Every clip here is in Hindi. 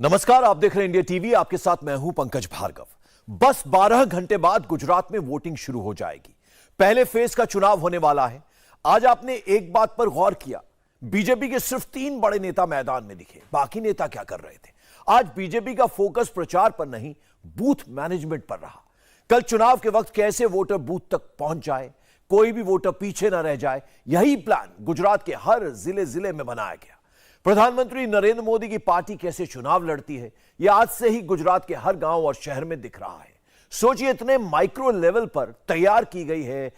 नमस्कार, आप देख रहे हैं इंडिया टीवी। आपके साथ मैं हूं पंकज भार्गव। बस 12 घंटे बाद गुजरात में वोटिंग शुरू हो जाएगी। पहले फेज का चुनाव होने वाला है। आज आपने एक बात पर गौर किया, बीजेपी के सिर्फ 3 बड़े नेता मैदान में दिखे, बाकी नेता क्या कर रहे थे? आज बीजेपी का फोकस प्रचार पर नहीं, बूथ मैनेजमेंट पर रहा। कल चुनाव के वक्त कैसे वोटर बूथ तक पहुंच जाए, कोई भी वोटर पीछे न रह जाए, यही प्लान गुजरात के हर जिले जिले में बनाया गया। प्रधानमंत्री नरेंद्र मोदी की पार्टी कैसे चुनाव लड़ती है, यह आज से ही गुजरात के हर गांव और शहर में दिख रहा है। सोचिए, इतने माइक्रो लेवल पर तैयार की गई है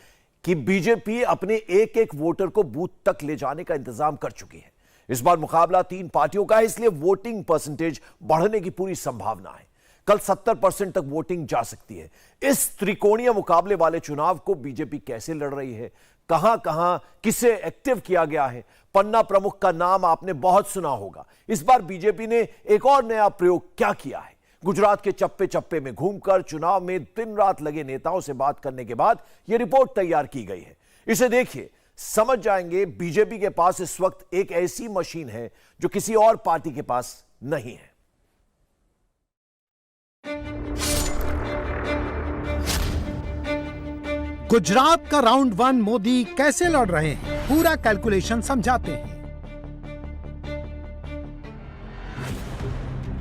कि बीजेपी अपने एक एक वोटर को बूथ तक ले जाने का इंतजाम कर चुकी है। इस बार मुकाबला 3 पार्टियों का है, इसलिए वोटिंग परसेंटेज बढ़ने की पूरी संभावना है। कल 70% तक वोटिंग जा सकती है। इस त्रिकोणीय मुकाबले वाले चुनाव को बीजेपी कैसे लड़ रही है, कहां कहां किसे एक्टिव किया गया है? पन्ना प्रमुख का नाम आपने बहुत सुना होगा। इस बार बीजेपी ने एक और नया प्रयोग क्या किया है? गुजरात के चप्पे चप्पे में घूमकर चुनाव में दिन रात लगे नेताओं से बात करने के बाद यह रिपोर्ट तैयार की गई है। इसे देखिए, समझ जाएंगे बीजेपी के पास इस वक्त एक ऐसी मशीन है जो किसी और पार्टी के पास नहीं है। गुजरात का राउंड 1 मोदी कैसे लड़ रहे हैं, पूरा कैलकुलेशन समझाते हैं।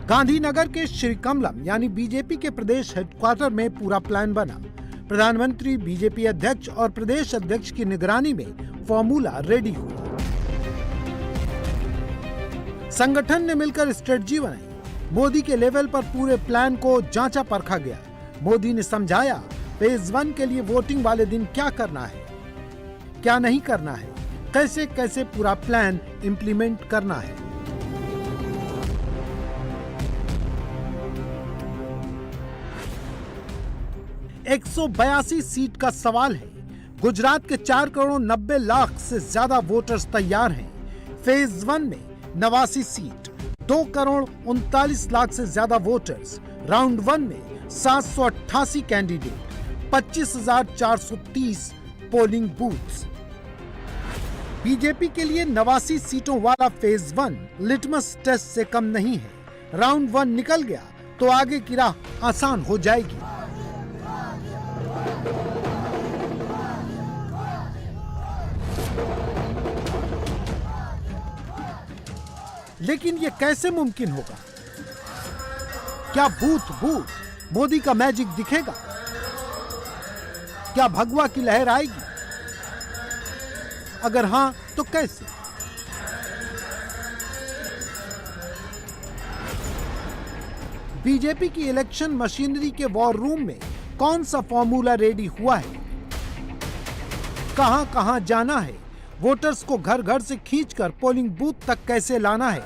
गांधीनगर के श्री कमलम यानी बीजेपी के प्रदेश हेडक्वार्टर में पूरा प्लान बना। प्रधानमंत्री, बीजेपी अध्यक्ष और प्रदेश अध्यक्ष की निगरानी में फॉर्मूला रेडी हुआ। संगठन ने मिलकर स्ट्रेटजी बनाई। मोदी के लेवल पर पूरे प्लान को जांचा परखा गया। मोदी ने समझाया फेज 1 के लिए वोटिंग वाले दिन क्या करना है, क्या नहीं करना है, कैसे कैसे पूरा प्लान इंप्लीमेंट करना है। एक 182 सीट का सवाल है। गुजरात के 4 करोड़ 90 लाख से ज्यादा वोटर्स तैयार हैं। फेज 1 में 89 सीट, 2 करोड़ 39 लाख से ज्यादा वोटर्स। राउंड 1 में 788 कैंडिडेट, 25,430 पोलिंग बूथ्स। बीजेपी के लिए 89 सीटों वाला फेज 1 लिटमस टेस्ट से कम नहीं है। राउंड 1 निकल गया तो आगे की राह आसान हो जाएगी। लेकिन यह कैसे मुमकिन होगा? क्या बूथ बूथ मोदी का मैजिक दिखेगा? क्या भगवा की लहर आएगी? अगर हां तो कैसे? बीजेपी की इलेक्शन मशीनरी के वॉर रूम में कौन सा फॉर्मूला रेडी हुआ है? कहां कहां जाना है? वोटर्स को घर घर से खींचकर पोलिंग बूथ तक कैसे लाना है?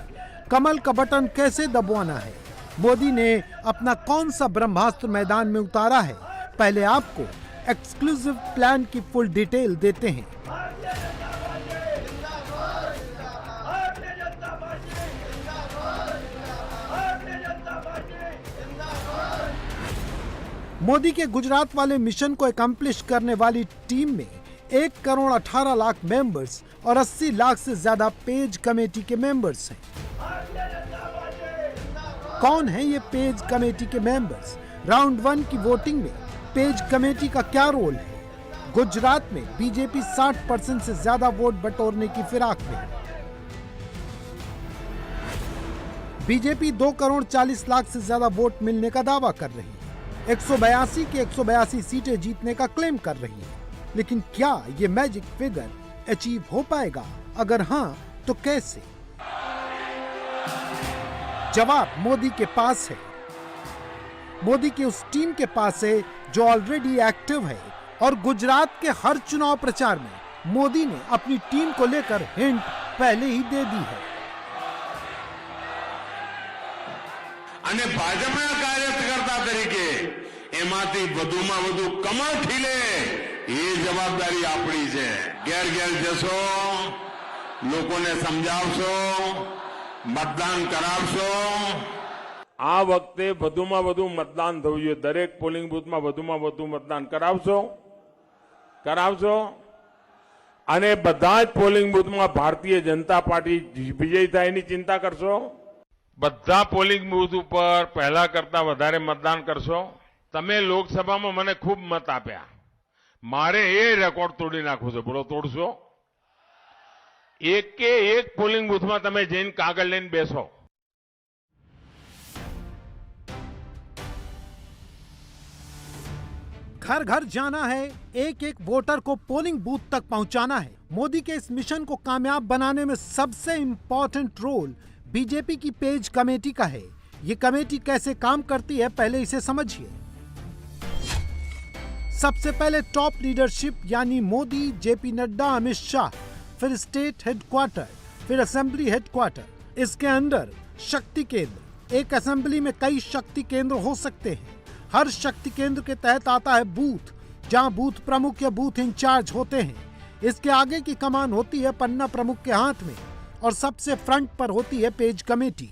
कमल का बटन कैसे दबाना है? मोदी ने अपना कौन सा ब्रह्मास्त्र मैदान में उतारा है? पहले आपको एक्सक्लूसिव प्लान की फुल डिटेल देते हैं। मोदी के गुजरात वाले मिशन को एकम्प्लिश करने वाली टीम में 1 करोड़ 18 लाख मेंबर्स और 80 लाख से ज्यादा पेज कमेटी के मेंबर्स हैं। कौन है ये पेज कमेटी के मेंबर्स? राउंड 1 की वोटिंग में पेज कमेटी का क्या रोल है? गुजरात में बीजेपी 60% से ज्यादा वोट बटोरने की फिराक में है। बीजेपी 2 करोड़ 40 लाख से ज्यादा वोट मिलने का दावा कर रही है। 182 की 182 सीटें जीतने का क्लेम कर रही है। लेकिन क्या ये मैजिक फिगर अचीव हो पाएगा? अगर हां तो कैसे? जवाब मोदी के पास है। मोदी की उस टीम के पास है जो ऑलरेडी एक्टिव है। और गुजरात के हर चुनाव प्रचार में मोदी ने अपनी टीम को लेकर हिंट पहले ही दे दी है। અને ભાજપના કાર્યકર્તા તરીકે એમાંથી વધુમાં વધુ કમળ ખીલે એ જવાબદારી આપણી છે। ઘેર ઘેર જશો, લોકોને સમજાવશો, મતદાન કરાવશો। આ વખતે વધુમાં વધુ મતદાન થવું જોઈએ। દરેક પોલિંગ બૂથમાં વધુમાં વધુ મતદાન કરાવશો અને બધા જ પોલિંગ બૂથમાં ભારતીય જનતા પાર્ટી વિજયી થાય એની ચિંતા કરશો। બધા પોલિંગ બૂથ ઉપર પહેલા કરતા વધારે મતદાન કરશો. તમે લોકસભામાં મને ખૂબ મત આપ્યા. મારે એ રેકોર્ડ તોડી નાખવો છે. બોલો તોડશો? એક કે એક પોલિંગ બૂથમાં તમે જઈને કાગળ લઈને બેસો. घर घर जाना है, एक एक वोटर को पोलिंग बूथ तक पहुंचाना है। मोदी के इस मिशन को कामयाब बनाने में सबसे इंपॉर्टेंट रोल बीजेपी की पेज कमेटी का है। ये कमेटी कैसे काम करती है, पहले इसे समझिए। सबसे पहले टॉप लीडरशिप यानी मोदी, जेपी नड्डा, अमित शाह, फिर स्टेट हेडक्वार्टर, फिर असेंबली हेडक्वार्टर। इसके अंदर शक्ति केंद्र, एक असेंबली में कई शक्ति केंद्र हो सकते हैं। हर शक्ति केंद्र के तहत आता है बूथ, जहां बूथ प्रमुख या बूथ इंचार्ज होते हैं। इसके आगे की कमान होती है पन्ना प्रमुख के हाथ में और सबसे फ्रंट पर होती है पेज कमेटी।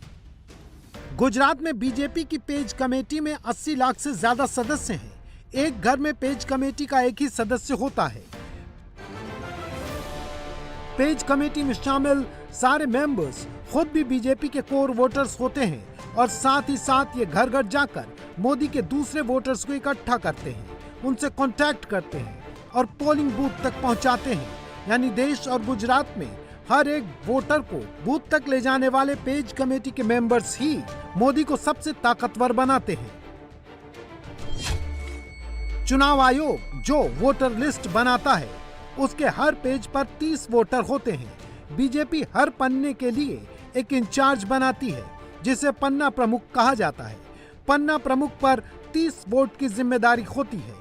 गुजरात में बीजेपी की पेज कमेटी में 80 लाख से ज्यादा सदस्य हैं। एक घर में पेज कमेटी का एक ही सदस्य होता है। पेज कमेटी में शामिल सारे मेंबर्स खुद भी बीजेपी के कोर वोटर्स होते हैं और साथ ही साथ ये घर घर जाकर मोदी के दूसरे वोटर्स को इकट्ठा करते हैं, उनसे कांटेक्ट करते हैं और पोलिंग बूथ तक पहुंचाते हैं। यानी देश और गुजरात में हर एक वोटर को बूथ तक ले जाने वाले पेज कमेटी के मेंबर्स ही मोदी को सबसे ताकतवर बनाते हैं। चुनाव आयोग जो वोटर लिस्ट बनाता है, उसके हर पेज पर 30 वोटर होते हैं। बीजेपी हर पन्ने के लिए एक इंचार्ज बनाती है, जिसे पन्ना प्रमुख कहा जाता है। पन्ना प्रमुख पर 30 वोट की जिम्मेदारी होती है।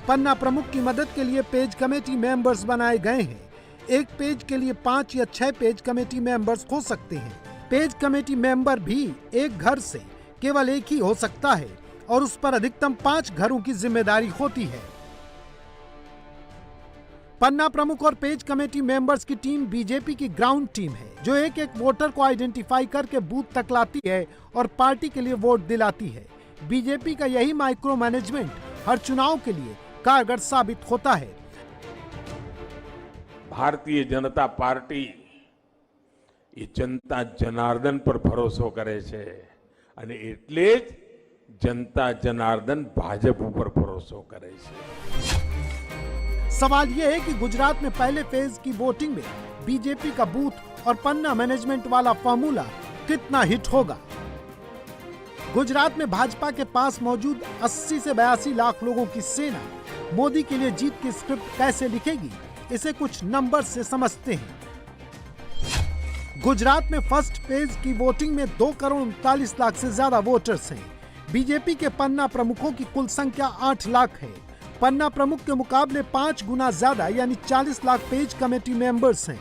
पन्ना प्रमुख की मदद के लिए पेज कमेटी मेंबर्स बनाए गए हैं। एक पेज के लिए 5 या 6 पेज कमेटी मेंबर्स हो सकते हैं। पेज कमेटी मेंबर भी एक घर से केवल एक ही हो सकता है और उस पर अधिकतम 5 घरों की जिम्मेदारी होती है। पन्ना प्रमुख और पेज कमेटी मेंबर्स की टीम बीजेपी की ग्राउंड टीम है, जो एक एक वोटर को आइडेंटिफाई करके बूथ तक लाती है और पार्टी के लिए वोट दिलाती है। बीजेपी का यही माइक्रो मैनेजमेंट हर चुनाव के लिए कारगर साबित होता है। ભારતીય જનતા પાર્ટી એ જનતા જનાર્દન પર ભરોસો કરે છે અને એટલે જ જનતા જનાર્દન ભાજપ ઉપર ભરોસો કરે છે। सवाल यह है कि गुजरात में पहले फेज की वोटिंग में बीजेपी का बूथ और पन्ना मैनेजमेंट वाला फॉर्मूला कितना हिट होगा। गुजरात में भाजपा के पास मौजूद 80 से 82 लाख लोगों की सेना मोदी के लिए जीत की स्क्रिप्ट कैसे लिखेगी, इसे कुछ नंबर से समझते हैं। गुजरात में फर्स्ट फेज की वोटिंग में 2 करोड़ 39 लाख से ज्यादा वोटर्स हैं। बीजेपी के पन्ना प्रमुखों की कुल संख्या 8 लाख है। पन्ना प्रमुख के मुकाबले 5 गुना ज्यादा यानी 40 लाख पेज कमेटी मेंबर्स हैं।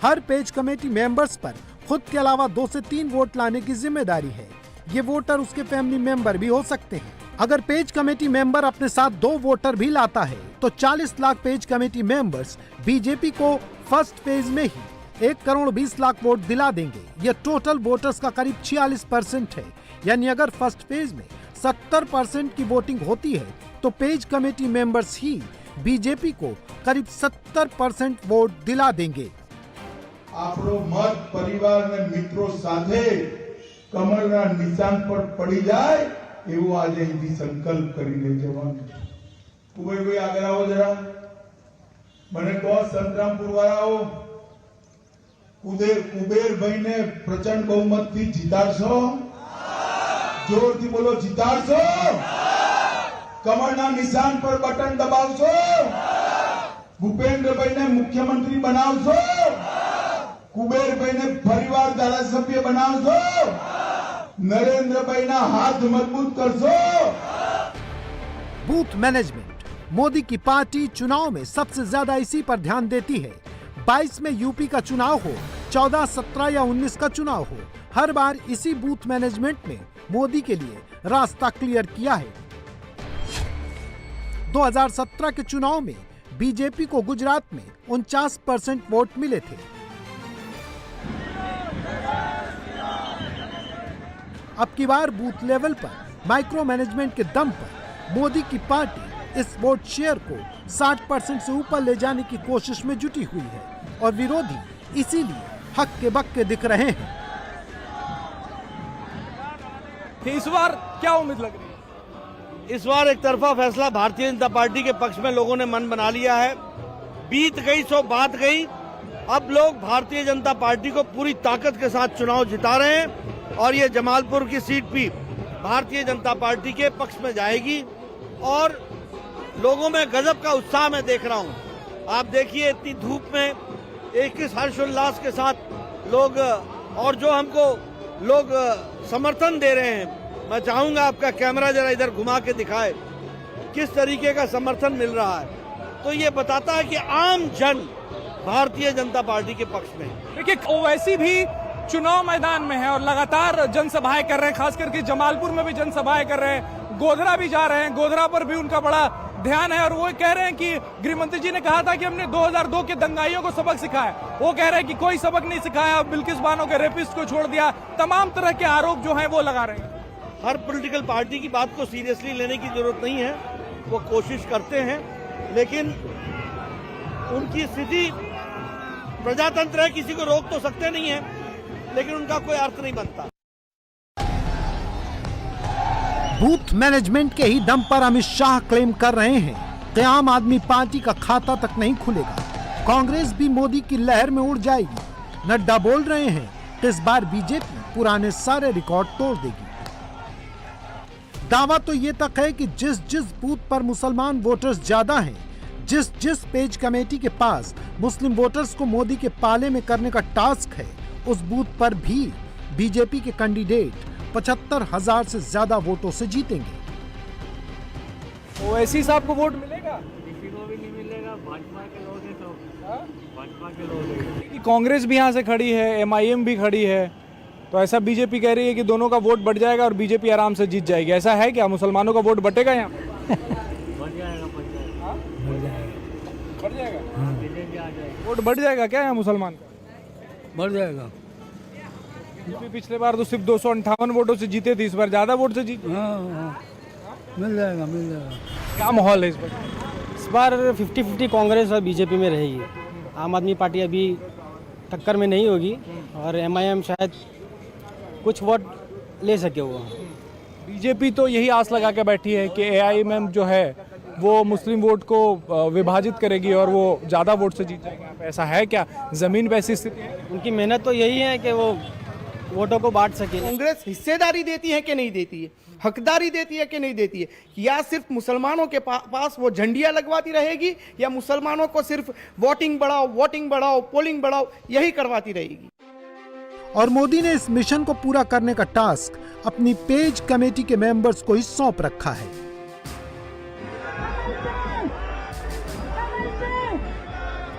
हर पेज कमेटी मेंबर्स पर खुद के अलावा 2 से 3 वोट लाने की जिम्मेदारी है। ये वोटर उसके फैमिली मेंबर भी हो सकते हैं। अगर पेज कमेटी मेंबर अपने साथ 2 वोटर भी लाता है तो 40 lakh page committee members BJP को फर्स्ट फेज में ही 1 करोड़ 20 लाख वोट दिला देंगे। यह टोटल वोटर्स का करीब 46% है। यानी अगर फर्स्ट फेज में 70% की वोटिंग होती है तो पेज कमेटी मेंबर्स ही बीजेपी को करीब 70% वोट दिला देंगे। आपरो मत परिवार ने मित्रों साथे कमलना निशान पर पड़ी जाए एवं आज यही संकल्प करीने जवान। कुबेर भाई आगे आओ जरा, मैंने कहो संतरामपुर वाला हो, कुबेर भाई ने प्रचंड बहुमत थी जीताड़शो, जोर थी बोलो जीताड़शो, कमलना निशान पर बटन दबावशो, भूपेन्द्र भाई ने मुख्यमंत्री बनावशो, कुबेर भाई ने परिवार धारासभ्य बनावशो, नरेंद्र भाई ना हाथ मजबूत करशो। बूथ मैनेजमेंट मोदी की पार्टी चुनाव में सबसे ज्यादा इसी पर ध्यान देती है। 22 में यूपी का चुनाव हो, 14, 17 या 19 का चुनाव हो, हर बार इसी बूथ मैनेजमेंट में मोदी के लिए रास्ता क्लियर किया है। 2017 के चुनाव में बीजेपी को गुजरात में 49% वोट मिले थे। अब की बार बूथ लेवल पर माइक्रो मैनेजमेंट के दम पर मोदी की पार्टी इस वोट शेयर को 60% से ऊपर ले जाने की कोशिश में जुटी हुई है और विरोधी इसीलिए हक्के बक्के दिख रहे हैं। कि इस बार क्या उम्मीद लग रही है? इस बार एक तरफा फैसला भारतीय जनता पार्टी के पक्ष में लोगों ने मन बना लिया है। बीत गई सो बात गई। अब लोग भारतीय जनता पार्टी को पूरी ताकत के साथ चुनाव जिता रहे हैं और ये जमालपुर की सीट भी भारतीय जनता पार्टी के पक्ष में जाएगी और लोगों में गजब का उत्साह मैं देख रहा हूं। आप देखिए इतनी धूप में किस हर्षोल्लास के साथ लोग और जो हमको लोग समर्थन दे रहे हैं। मैं चाहूंगा आपका कैमरा जरा इधर घुमा के दिखाए किस तरीके का समर्थन मिल रहा है। तो ये बताता है कि आम जन भारतीय जनता पार्टी के पक्ष में। देखिए ओवैसी भी चुनाव मैदान में है और लगातार जनसभाएं कर रहे हैं, खास करके जमालपुर में भी जनसभाएं कर रहे हैं, गोधरा भी जा रहे हैं। गोधरा पर भी उनका बड़ा ध्यान है और वो कह रहे हैं कि गृह मंत्री जी ने कहा था कि हमने 2002 के दंगाइयों को सबक सिखाया। वो कह रहे हैं कि कोई सबक नहीं सिखाया, बिल्किस बानो के रेपिस्ट को छोड़ दिया। तमाम तरह के आरोप जो हैं वो लगा रहे हैं। हर पॉलिटिकल पार्टी की बात को सीरियसली लेने की जरूरत नहीं है, वो कोशिश करते हैं, लेकिन उनकी स्थिति प्रजातंत्र है, किसी को रोक तो सकते नहीं है, लेकिन उनका कोई अर्थ नहीं बनता। बूथ मैनेजमेंट के ही दम पर अमित शाह क्लेम कर रहे हैं कि आम आदमी पार्टी का खाता तक नहीं खुलेगा, कांग्रेस भी मोदी की लहर में उड़ जाएगी। नड्डा बोल रहे हैं कि इस बार बीजेपी पुराने सारे रिकॉर्ड तोड़ देगी। दावा तो ये तक है कि जिस जिस बूथ पर मुसलमान वोटर्स ज्यादा हैं, जिस जिस पेज कमेटी के पास मुस्लिम वोटर्स को मोदी के पाले में करने का टास्क है, उस बूथ पर भी बीजेपी के कैंडिडेट 75,000 से ज्यादा वोटों से जीतेंगे। ओवैसी साहब को वोट मिलेगा? किसी को भी नहीं मिलेगा, भाजपा के लोग हैं सब, भाजपा के लोग हैं। कांग्रेस भी यहाँ से खड़ी है, MIM भी खड़ी है, तो ऐसा बीजेपी कह रही है कि दोनों का वोट बढ़ जाएगा और बीजेपी आराम से जीत जाएगी। ऐसा है क्या? मुसलमानों का वोट बटेगा यहाँ? बढ़ जाएगा, बढ़ जाएगा, बीजेपी आ जाएगी। वोट बढ़ जाएगा क्या यहाँ मुसलमान का? बढ़ जाएगा। बीजेपी पिछले बार तो सिर्फ 258 वोटों से जीते थे, इस बार ज्यादा वोट से जीते। मिल जाएगा, मिल जाएगा। क्या माहौल है इस बार? इस बार 50-50 कांग्रेस और बीजेपी में रहेगी। आम आदमी पार्टी अभी टक्कर में नहीं होगी और MIM शायद कुछ वोट ले सके। वो बीजेपी तो यही आस लगा के बैठी है कि AIM जो है वो मुस्लिम वोट को विभाजित करेगी और वो ज्यादा वोट से जीत जाएगा। ऐसा है क्या? जमीन पे ऐसी स्थिति है? उनकी मेहनत तो यही है कि वो वोटों को बांट सके। कांग्रेस हिस्सेदारी देती है कि नहीं देती है, हकदारी देती है कि नहीं देती है, या सिर्फ मुसलमानों के पास वो झंडियां लगवाती रहेगी, या मुसलमानों को सिर्फ वोटिंग बढ़ाओ, पोलिंग बढ़ाओ यही करवाती रहेगी। और मोदी ने इस मिशन को पूरा करने का टास्क अपनी पेज कमेटी के मेंबर्स को ही सौंप रखा है।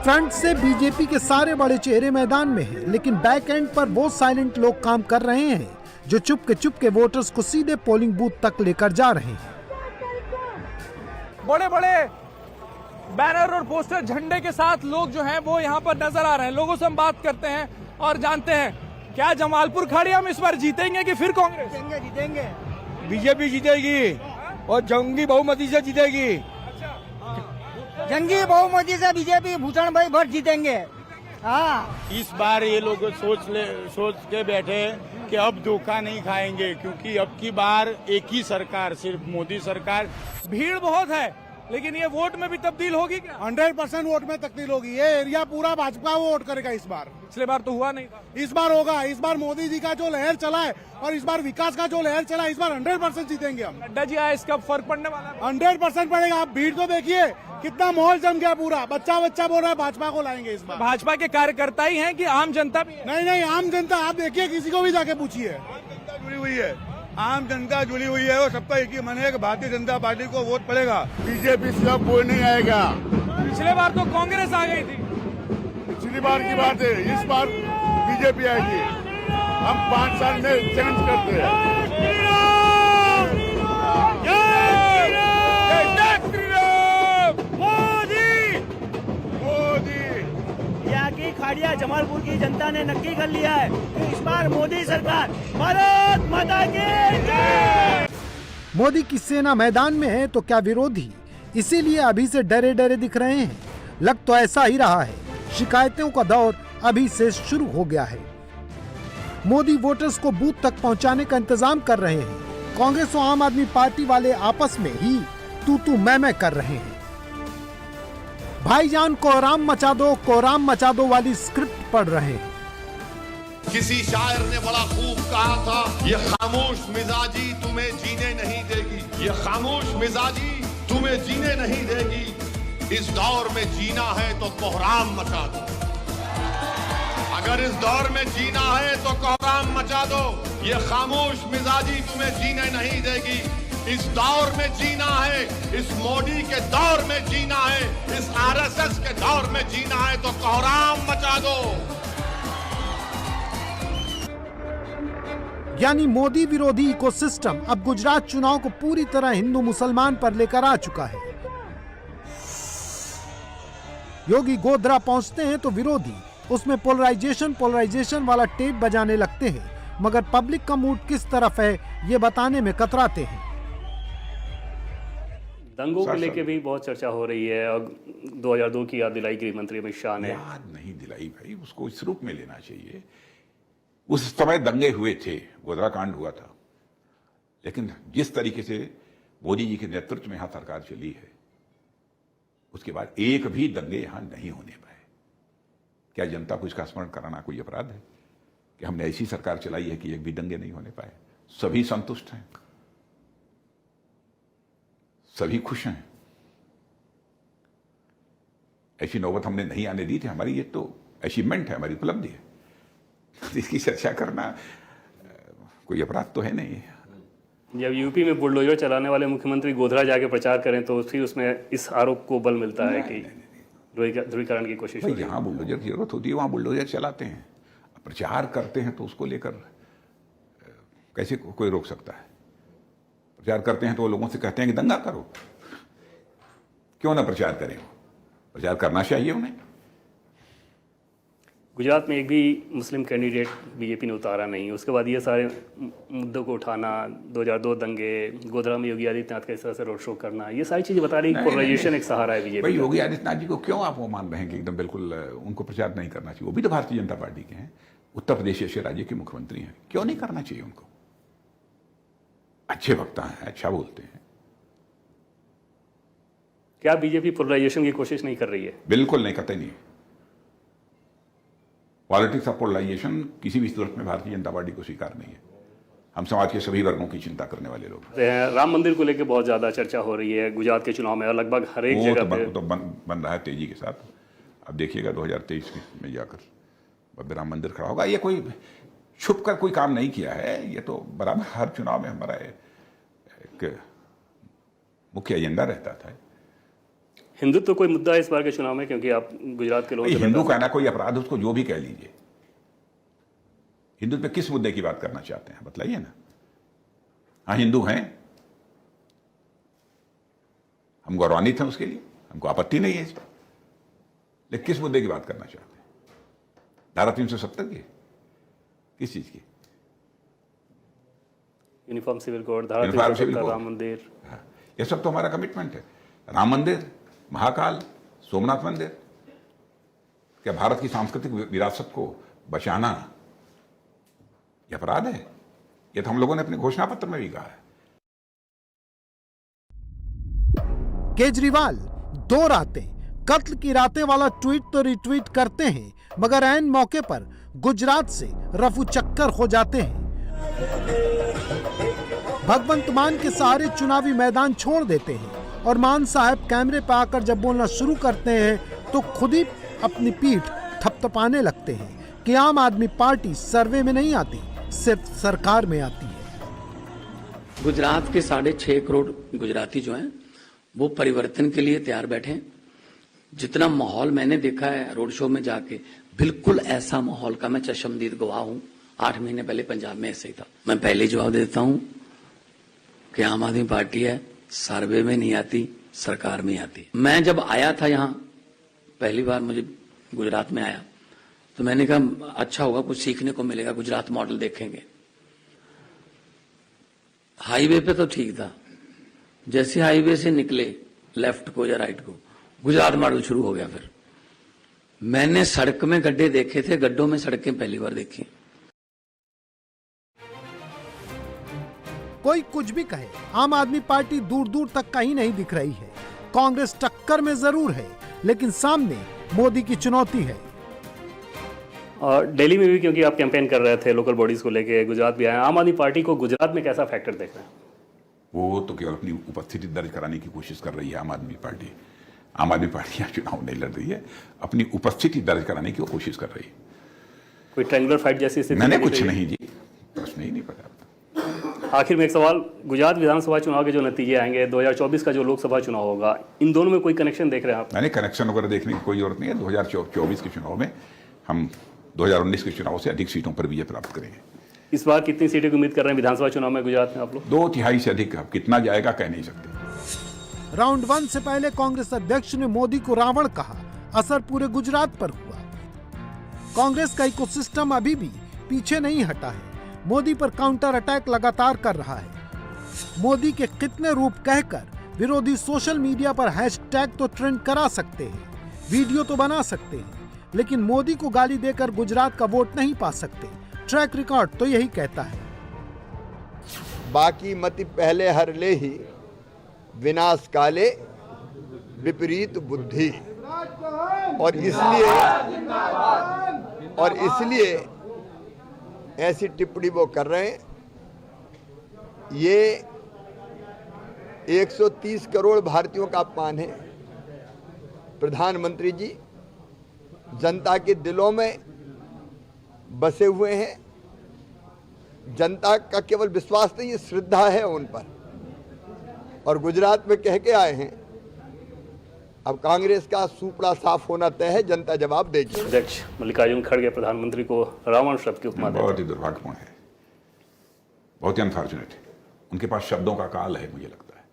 फ्रंट से बीजेपी के सारे बड़े चेहरे मैदान में हैं, लेकिन बैक एंड पर वो साइलेंट लोग काम कर रहे हैं जो चुप के वोटर्स को सीधे पोलिंग बूथ तक लेकर जा रहे हैं। बड़े बड़े बैनर और पोस्टर झंडे के साथ लोग जो हैं वो यहाँ पर नजर आ रहे हैं। लोगों से हम बात करते हैं और जानते हैं क्या जमालपुर खाड़ी हम इस बार जीतेंगे कि फिर कांग्रेस? जीतेंगे। बीजेपी जीतेगी और जंगी बहुमती से जीतेगी। जंगी बहुमती से बीजेपी भूषण भाई भट्ट जीतेंगे। हाँ, इस बार ये लोग सोच के बैठे कि अब धोखा नहीं खाएंगे, क्योंकि अब की बार एक ही सरकार, सिर्फ मोदी सरकार। भीड़ बहुत है लेकिन ये वोट में भी तब्दील होगी क्या? 100% वोट में तब्दील होगी। ये एरिया पूरा भाजपा को वोट करेगा इस बार। पिछले बार तो हुआ नहीं था, इस बार होगा। इस बार मोदी जी का जो लहर चला है और इस बार विकास का जो लहर चला है, इस बार 100% जीतेंगे हम। नड्डा जी आए, इसका फर्क पड़ने वाला है? 100% पड़ेगा। आप भीड़ तो देखिए कितना माहौल जम गया, पूरा बच्चा बोल रहा है भाजपा को लाएंगे इस बार। भाजपा के कार्यकर्ता ही हैं कि आम जनता भी है? नहीं, आम जनता। आप देखिए, किसी को भी जाके पूछिए, जुड़ी हुई है, आम जनता जुड़ी हुई है और सबका एक ही मन है कि भारतीय जनता पार्टी को वोट पड़ेगा। बीजेपी से अब वोट नहीं आएगा। पिछले बार तो कांग्रेस आ गई थी। पिछली बार की बात है, इस बार बीजेपी आएगी। हम 5 साल में चेंज करते हैं। यहाँ की खाड़िया जमालपुर की जनता ने नक्की कर लिया है कि इस बार मोदी सरकार। भारत माता की जय। मोदी की सेना मैदान में है तो क्या विरोधी इसीलिए अभी से डरे डरे दिख रहे हैं? लग तो ऐसा ही रहा है। शिकायतों का दौर अभी से शुरू हो गया है। मोदी वोटर्स को बूथ तक पहुंचाने का इंतजाम कर रहे हैं। कांग्रेस और आम आदमी पार्टी वाले आपस में ही तू मैं कर रहे हैं। भाईजान कोहराम मचा दो वाली स्क्रिप्ट पढ़ रहे हैं। किसी शायर ने बड़ा खूब कहा था, ये खामोश मिजाजी तुम्हें जीने नहीं देगी, ये खामोश मिजाजी तुम्हें जीने नहीं देगी। इस दौर में जीना है तो कोहराम मचा दो, अगर इस दौर में जीना है तो कोहराम मचा दो। ये खामोश मिजाजी तुम्हें जीने नहीं देगी। इस दौर में जीना है, इस मोदी के दौर में जीना है, इस आरएसएस के दौर में जीना है तो कोहराम मचा दो। यानी मोदी विरोधी इकोसिस्टम अब गुजरात चुनाव को पूरी तरह हिंदू मुसलमान पर लेकर आ चुका है। योगी गोधरा पहुंचते हैं तो विरोधी उसमें पोलराइजेशन वाला टेप बजाने लगते हैं, मगर पब्लिक का मूड किस तरफ है ये बताने में कतराते हैं। दंगों को लेके भी बहुत चर्चा हो रही है और 2002 की याद दिलाई गृह मंत्री अमित शाह ने। याद नहीं दिलाई भाई, उसको इस रूप में लेना चाहिए। उस समय दंगे हुए थे, गोधरा कांड हुआ था, लेकिन जिस तरीके से मोदी जी के नेतृत्व में यहां सरकार चली है, उसके बाद एक भी दंगे यहां नहीं होने पाए। क्या जनता को इसका स्मरण कराना कोई अपराध है कि हमने ऐसी सरकार चलाई है कि एक भी दंगे नहीं होने पाए? सभी संतुष्ट हैं, सभी खुश हैं। ऐसी नौबत हमने नहीं आने दी थी। हमारी ये तो अचीवमेंट है, हमारी उपलब्धि है। इसकी चर्चा करना कोई अपराध तो है नहीं। जब यूपी में बुलडोजर चलाने वाले मुख्यमंत्री गोधरा जाके प्रचार करें तो फिर उसमें इस आरोप को बल मिलता है कि ध्रुवीकरण की कोशिश हो रही है। जहां बुलडोजर की जरूरत होती है वहां बुलडोजर चलाते हैं, प्रचार करते हैं तो उसको लेकर कैसे कोई रोक सकता है? प्रचार करते हैं तो वो लोगों से कहते हैं कि दंगा करो, क्यों ना प्रचार करें? प्रचार करना चाहिए उन्हें। गुजरात में एक भी मुस्लिम कैंडिडेट बीजेपी ने उतारा नहीं, उसके बाद ये सारे मुद्दों को उठाना, 2002 दंगे, गोधरा में योगी आदित्यनाथ का इस तरह से रोड शो करना, ये सारी चीजें बता रही पोलराइजेशन एक सहारा है बीजेपी। योगी आदित्यनाथ जी को क्यों आप वो मान रहे हैं कि एकदम बिल्कुल उनको प्रचार नहीं करना चाहिए? वो भी तो भारतीय जनता पार्टी के हैं, उत्तर प्रदेश जैसे राज्य के मुख्यमंत्री हैं, क्यों नहीं करना चाहिए उनको? अच्छे वक्ता हैं, अच्छा बोलते हैं। क्या बीजेपी पोलराइजेशन की कोशिश नहीं कर रही है? बिल्कुल नहीं, कतई नहीं। पॉलिटिक्स ऑफ पोलराइजेशन किसी भी सूरत में भारतीय जनता पार्टी को स्वीकार नहीं है। हम समाज के सभी वर्गों की चिंता करने वाले लोग। राम मंदिर को लेकर बहुत ज्यादा चर्चा हो रही है गुजरात के चुनाव में और लगभग हर एक जगह पे तो बन रहा है तेजी के साथ। अब देखिएगा 2023 में जाकर भव्य राम मंदिर खड़ा होगा। ये कोई छुप कर कोई काम नहीं किया है, ये तो बराबर हर चुनाव में हमारा एक मुख्य एजेंडा रहता था। हिंदुत्व तो कोई मुद्दा है इस बार के चुनाव में, क्योंकि आप गुजरात के लोग हिंदू कहना कोई अपराध, उसको जो भी कह लीजिए। हिंदुत्व पे किस मुद्दे की बात करना चाहते हैं बतलाइए ना। हाँ, हिंदू हैं, हम गौरवान्वित हैं उसके लिए, हमको आपत्ति नहीं है इसमें, लेकिन किस मुद्दे की बात करना चाहते हैं? धारा 370 की, किस चीज की? यूनिफॉर्म सिविल कोड, धारा 370, राम मंदिर, ये सब तो हमारा कमिटमेंट है। राम मंदिर, महाकाल, सोमनाथ मंदिर, क्या भारत की सांस्कृतिक विरासत को बचाना यह अपराध है? यह तो हम लोगों ने अपने घोषणा पत्र में भी कहा है। केजरीवाल 2 रातें, कत्ल की रातें वाला ट्वीट तो रिट्वीट करते हैं, मगर ऐन मौके पर गुजरात से रफू चक्कर हो जाते हैं। भगवंत मान के सहारे चुनावी मैदान छोड़ देते हैं और मान साहब कैमरे पर आकर जब बोलना शुरू करते हैं तो खुद ही अपनी पीठ थपथपाने लगते हैं कि आम आदमी पार्टी सर्वे में नहीं आती, सिर्फ सरकार में आती है। गुजरात के 6.5 करोड़ गुजराती जो हैं वो परिवर्तन के लिए तैयार बैठे हैं। जितना माहौल मैंने देखा है रोड शो में जाके, बिल्कुल ऐसा माहौल का मैं चश्मदीद गवाह हूं। 8 महीने पहले पंजाब में ऐसे ही था। मैं पहले जवाब देता हूं कि आम आदमी पार्टी है, सर्वे में नहीं आती, सरकार में आती। मैं जब आया था यहाँ पहली बार, मुझे गुजरात में आया तो मैंने कहा अच्छा होगा, कुछ सीखने को मिलेगा, गुजरात मॉडल देखेंगे। हाईवे पे तो ठीक था, जैसे हाईवे से निकले लेफ्ट को या राइट को, गुजरात मॉडल शुरू हो गया। फिर मैंने सड़क में गड्ढे देखे थे, गड्ढों में सड़कें पहली बार देखी। कोई कुछ भी कहे, आम आदमी पार्टी दूर दूर तक कहीं नहीं दिख रही है। कांग्रेस टक्कर में जरूर है, लेकिन सामने मोदी की चुनौती है। और दिल्ली में भी क्योंकि आप कैंपेन कर रहे थे लोकल बॉडीज को लेके, गुजरात भी आए, आम आदमी पार्टी को गुजरात में कैसा फैक्टर देख रहे हैं? वो तो केवल अपनी उपस्थिति दर्ज कराने की कोशिश कर रही है आम आदमी पार्टी। आम आदमी पार्टी यहाँ चुनाव नहीं लड़ रही है, अपनी उपस्थिति दर्ज कराने की कोशिश कर रही है। कोई ट्रायंगुलर फाइट जैसी स्थिति? मैंने कुछ नहीं जी, प्रश्न ही नहीं पता। आखिर में एक सवाल, गुजरात विधानसभा चुनाव के जो नतीजे आएंगे, 2024 का जो लोकसभा चुनाव होगा, इन दोनों में कोई कनेक्शन देख रहे हैं आप? मैंने कनेक्शन वगैरह देखने की कोई जरूरत नहीं है। 2024 के चुनाव में हम 2019 के चुनाव से अधिक सीटों पर विजय प्राप्त करेंगे। इस बार कितनी सीटें की उम्मीद कर रहे हैं विधानसभा चुनाव में गुजरात में आप लोग? 2/3 से अधिक। अब कितना जाएगा कह नहीं सकते। राउंड 1 से पहले कांग्रेस अध्यक्ष ने मोदी को रावण कहा, असर पूरे गुजरात पर हुआ। कांग्रेस का इकोसिस्टम अभी भी पीछे नहीं हटा है, मोदी पर काउंटर अटैक लगातार कर रहा है। मोदी के कितने रूप कहकर विरोधी सोशल मीडिया पर हैशटैग तो ट्रेंड करा सकते हैं, वीडियो तो बना सकते हैं, लेकिन मोदी को गाली देकर गुजरात का वोट नहीं पा सकते। ट्रैक रिकॉर्ड तो यही कहता है। बाकी मति पहले हर ले ही, विनाश काले विपरीत बुद्धि। और इसलिए ऐसी टिप्पणी वो कर रहे हैं। ये 130 करोड़ भारतीयों का अपमान है। प्रधानमंत्री जी जनता के दिलों में बसे हुए हैं। जनता का केवल विश्वास नहीं, श्रद्धा है उन पर, और गुजरात में कह के आए हैं। अब कांग्रेस का सुपड़ा साफ होना तय है, जनता जवाब देगी। अध्यक्ष मल्लिकार्जुन खड़गे प्रधानमंत्री को रावण शब्द की उपमा देते हैं। बहुत ही दुर्भाग्यपूर्ण है, बहुत ही अनफॉर्चुनेट है। उनके पास शब्दों का काल है, मुझे लगता है,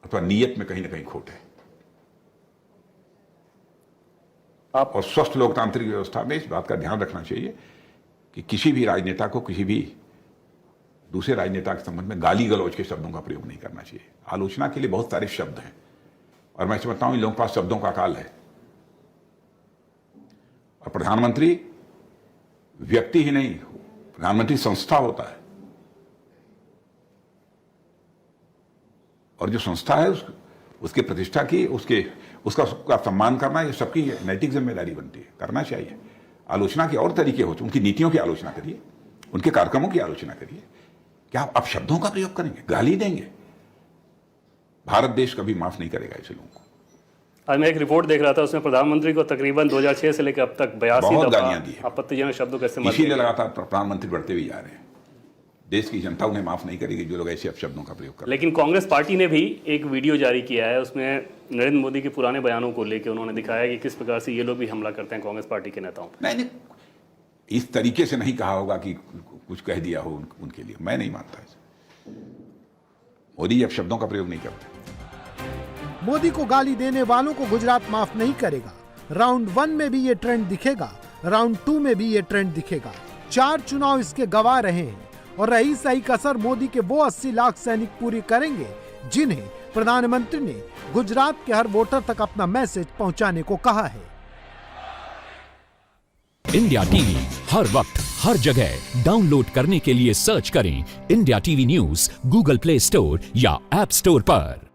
अथवा नीयत में कहीं ना कहीं खोट है। आप और स्वस्थ लोकतांत्रिक व्यवस्था में इस बात का ध्यान रखना चाहिए कि किसी भी राजनेता को किसी भी दूसरे राजनेता के संबंध में गाली गलौज के शब्दों का प्रयोग नहीं करना चाहिए। आलोचना के लिए बहुत सारे शब्द हैं, और मैं समझता हूं इन लोगों के पास शब्दों का काल है। और प्रधानमंत्री व्यक्ति ही नहीं, प्रधानमंत्री संस्था होता है, और जो संस्था है उसके प्रतिष्ठा की, उसका सम्मान करना, ये सबकी नैतिक जिम्मेदारी बनती है, करना चाहिए। आलोचना के और तरीके होते हैं, उनकी नीतियों की आलोचना करिए, उनके कार्यक्रमों की आलोचना करिए। क्या आप शब्दों का प्रयोग करेंगे, गाली देंगे? भारत देश कभी माफ नहीं करेगा ऐसे लोगों को। आज मैं एक रिपोर्ट देख रहा था, उसमें प्रधानमंत्री को तकरीबन 2006 से लेकर अब तक 82 गालियां दी है, आपत्तिजनक शब्दों का इस्तेमाल, इसीलिए लगातार प्रधानमंत्री बढ़ते भी जा रहे हैं। देश की जनता उन्हें माफ नहीं करेगी जो लोग ऐसे अपशब्दों का प्रयोग कर। लेकिन कांग्रेस पार्टी ने भी एक वीडियो जारी किया है, उसमें नरेंद्र मोदी के पुराने बयानों को लेकर उन्होंने दिखाया कि किस प्रकार से ये लोग भी हमला करते हैं कांग्रेस पार्टी के नेताओं पर। नहीं, इस तरीके से नहीं कहा होगा कि कुछ कह दिया हो उनके लिए, मैं नहीं मानता इसे। मोदी अब शब्दों का प्रयोग नहीं करते। मोदी को गाली देने वालों को गुजरात माफ नहीं करेगा। राउंड 1 में भी ये ट्रेंड दिखेगा, राउंड 2 में भी ये ट्रेंड दिखेगा। 4 चुनाव इसके गवाह रहे हैं, और रही सही कसर मोदी के वो 80 लाख सैनिक पूरी करेंगे जिन्हें प्रधानमंत्री ने गुजरात के हर वोटर तक अपना मैसेज पहुंचाने को कहा है। इंडिया टीवी हर वक्त हर जगह डाउनलोड करने के लिए सर्च करें India TV news Google play store या ऐप स्टोर पर।